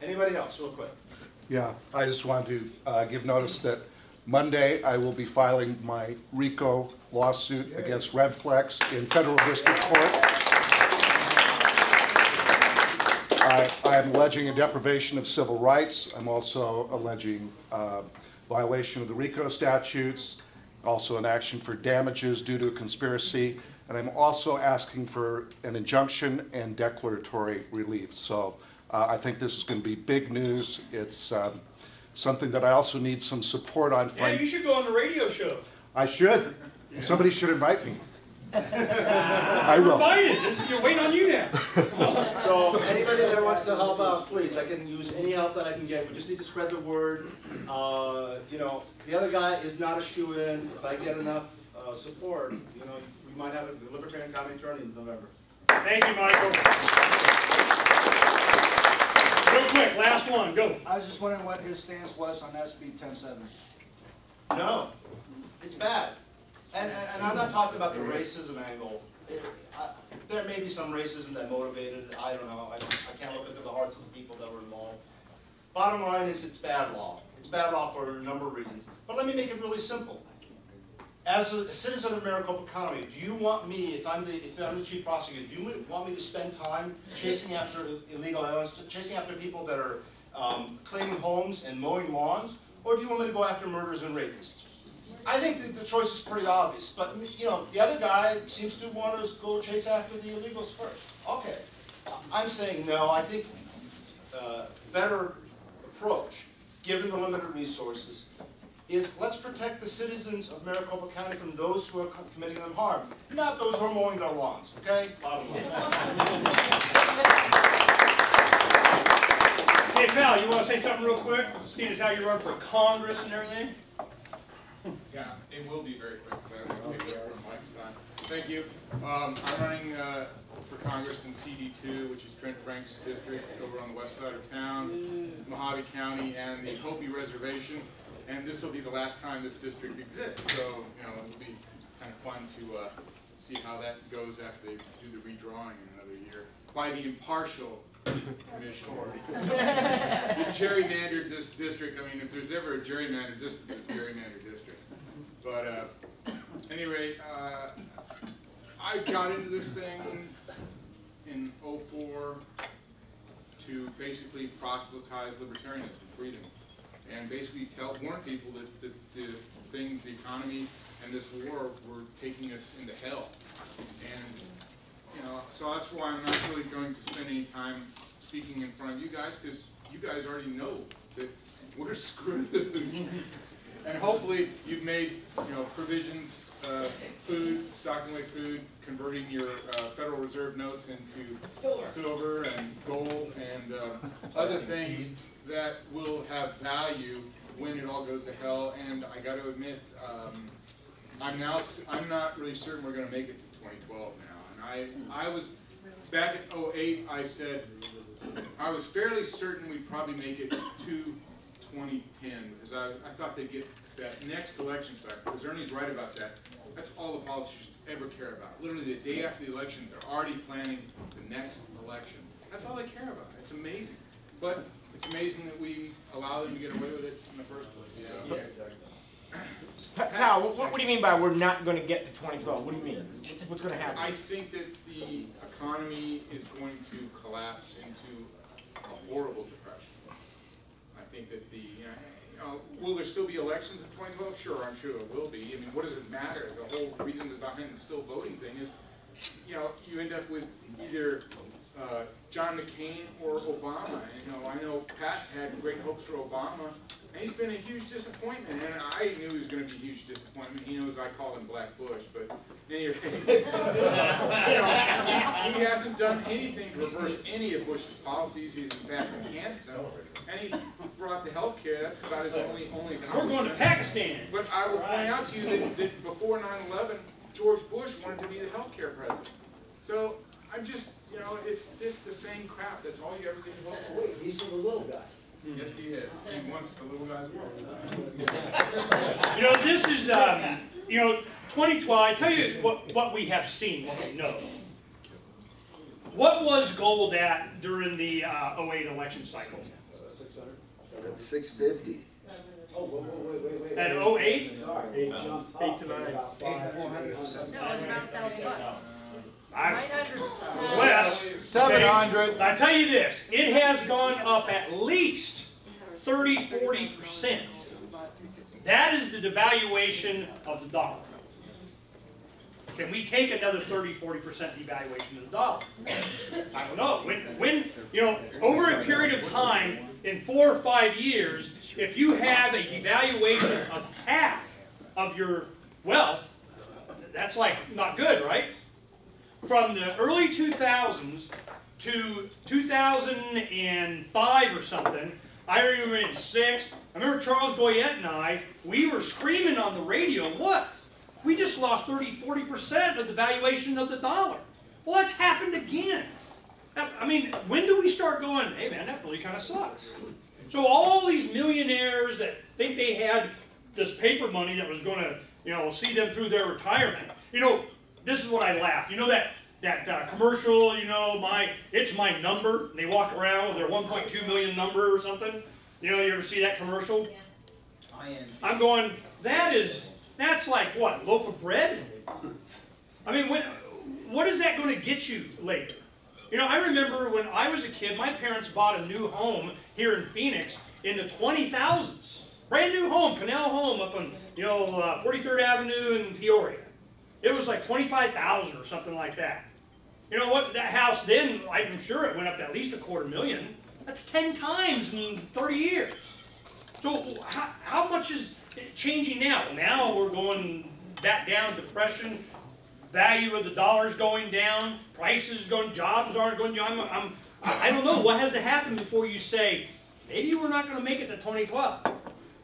Anybody else, real quick? Yeah, I just wanted to give notice that Monday I will be filing my RICO lawsuit against Redflex in federal district court. I am alleging a deprivation of civil rights. I'm also alleging violation of the RICO statutes, also an action for damages due to a conspiracy, and I'm also asking for an injunction and declaratory relief. So I think this is going to be big news. It's something that I also need some support on. Yeah, you should go on the radio show. I should. Yeah. Somebody should invite me. I will. You're waiting on you now. So anybody that wants to help out, please, I can use any help that I can get. We just need to spread the word. You know, the other guy is not a shoe-in. If I get enough support, you know, we might have a Libertarian County Attorney in November. Thank you, Michael. Real quick, last one, go. I was just wondering what his stance was on SB 1070. No, it's bad. And I'm not talking about the racism angle. There may be some racism that motivated it. I don't know. I can't look into the hearts of the people that were involved. Bottom line is it's bad law. It's bad law for a number of reasons. But let me make it really simple. As a citizen of Maricopa County, do you want me, if I'm the chief prosecutor, do you want me to spend time chasing after illegal aliens, chasing after people that are cleaning homes and mowing lawns, or do you want me to go after murderers and rapists? I think the choice is pretty obvious, but you know, the other guy seems to want to go chase after the illegals first. Okay, I'm saying no. I think better approach, given the limited resources, is let's protect the citizens of Maricopa County from those who are committing them harm, not those who are mowing their lawns. Okay, bottom line. Hey, pal, you want to say something real quick? Seeing as how you run for Congress and everything. Yeah, it will be very quick. Thank you. I'm running for Congress in CD2, which is Trent Frank's district over on the west side of town, Mojave County, and the Hopi Reservation. And this will be the last time this district exists, so you know it'll be kind of fun to see how that goes after they do the redrawing in another year by the impartial commission. Who gerrymandered this district. I mean, if there's ever a gerrymander, this is the gerrymandered district. But at any rate, I got into this thing in '04 to basically proselytize libertarianism, freedom, and basically warn people that the things, the economy, and this war were taking us into hell. And you know, so that's why I'm not really going to spend any time speaking in front of you guys, because you guys already know that we're screwed. And hopefully you've made, you know, provisions, food, stocking away food, converting your Federal Reserve notes into silver and gold and other things that will have value when it all goes to hell. And I got to admit, I'm not really certain we're going to make it to 2012 now. And I was back in '08. I said I was fairly certain we'd probably make it to 2010, because I thought they'd get that next election cycle, because Ernie's right about that. That's all the politicians ever care about. Literally the day after the election, they're already planning the next election. That's all they care about. It's amazing. But it's amazing that we allow them to get away with it in the first place. So. Yeah, exactly. Kyle, what do you mean by we're not going to get to 2012? What do you mean? What's going to happen? I think that the economy is going to collapse into a horrible depression. I think that will there still be elections in 2012? Sure, I'm sure there will be. I mean, what does it matter? The whole reason behind the still voting thing is, you know, you end up with either John McCain or Obama. And, I know Pat had great hopes for Obama, and he's been a huge disappointment. And I knew he was going to be a huge disappointment. He knows I call him Black Bush, but anyway, he hasn't done anything to reverse any of Bush's policies. He's in fact enhanced them, and he's brought the health care. That's about his only accomplishment. We're going to Pakistan. But I will point out to you that before 9/11, George Bush wanted to be the health care president. So I'm just, it's just the same crap. That's all you ever get to vote for. Wait, he's the little guy. Yes, he is. He wants the little guys well. This is, 2012. I tell you what we have seen, what we know. What was gold at during the 08 election cycle? 650. At 08? It jumped up 8 to 9. about 500. No, it was around 1,000 bucks. I- 900. Less. 700. I tell you this, it has gone up at least 30–40%. That is the devaluation of the dollar. Can we take another 30–40% devaluation of the dollar? I don't know. When you know, over a period of time, in 4 or 5 years, if you have a devaluation of half of your wealth, that's like not good, right? From the early 2000s to 2005 or something, I remember in 6, I remember Charles Goyette and I, we were screaming on the radio, what? We just lost 30–40% of the valuation of the dollar. Well, that's happened again. I mean, when do we start going, hey man, that really kind of sucks? So all these millionaires that think they had this paper money that was going to, you know, see them through their retirement. You know, this is what I laugh. You know that commercial, you know, it's my number, and they walk around with their 1.2 million number or something. You know, you ever see that commercial? I'm going, that's like what, a loaf of bread? I mean, what is that going to get you later? You know, I remember when I was a kid, my parents bought a new home here in Phoenix in the 20,000s. Brand new home, canal home up on, you know, 43rd Avenue in Peoria. It was like 25,000 or something like that. You know what, that house then, I'm sure it went up to at least $250,000. That's 10 times in 30 years. So how much is it changing now? Now we're going back down, depression, value of the dollar's going down, prices going, jobs aren't going down. I don't know, what has to happen before you say, maybe we're not going to make it to 2012.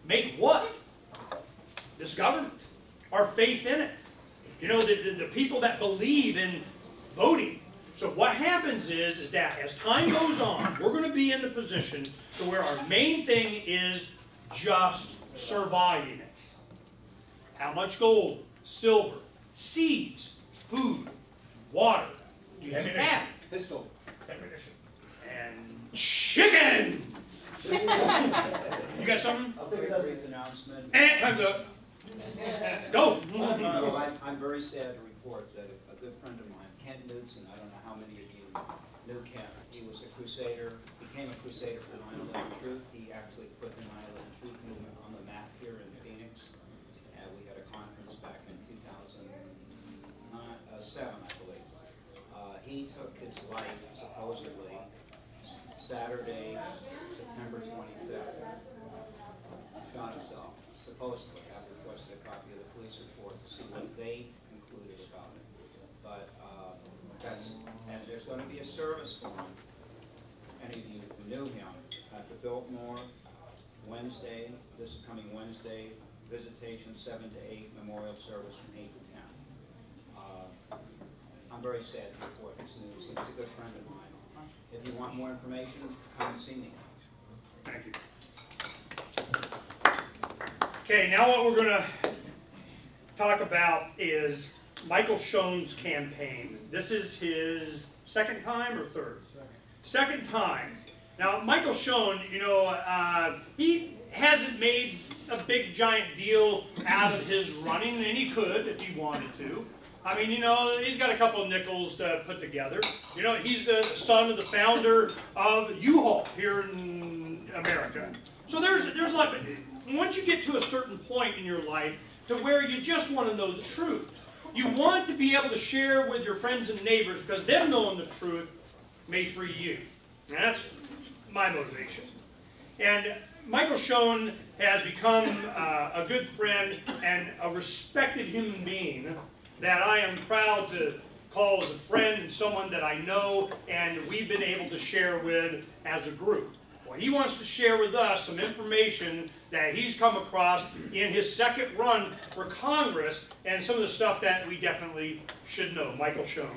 Make what? This government. Our faith in it. You know, the people that believe in voting. So what happens is that as time goes on, we're going to be in the position to where our main thing is just surviving it. How much gold, silver, seeds, food, water do you have? Pistol. And chicken! You got something? I'll take a brief announcement. And time's up. Go. I'm very sad to report that a good friend of mine, Kent Knudsen, I don't know how many of you knew Kent. He was a crusader, became a crusader for 9/11 Truth. He actually put the 9/11 Truth movement on the map here in Phoenix. We had a conference back in 2007, I believe. He took his life, supposedly, Saturday, September 25th. He shot himself, supposedly. I've requested a copy of the police report to see what they concluded about it. But and there's going to be a service for him. Any of you who knew him at the Biltmore Wednesday, this coming Wednesday, visitation 7 to 8, memorial service from 8 to 10. I'm very sad to report this news. He's a good friend of mine. If you want more information, come and see me. Thank you. Okay, now what we're going to talk about is Michael Shoen's campaign. This is his second time or third? Second time. Now, Michael Shoen, you know, he hasn't made a big giant deal out of his running, and he could if he wanted to. I mean, you know, he's got a couple of nickels to put together. You know, he's the son of the founder of U-Haul here in America. So there's a lot of, once you get to a certain point in your life to where you just want to know the truth. You want to be able to share with your friends and neighbors because them knowing the truth may free you. And that's my motivation. And Michael Shoen has become a good friend and a respected human being that I am proud to call as a friend and someone that I know and we've been able to share with as a group. Well, he wants to share with us some information that he's come across in his second run for Congress and some of the stuff that we definitely should know. Michael Shoen.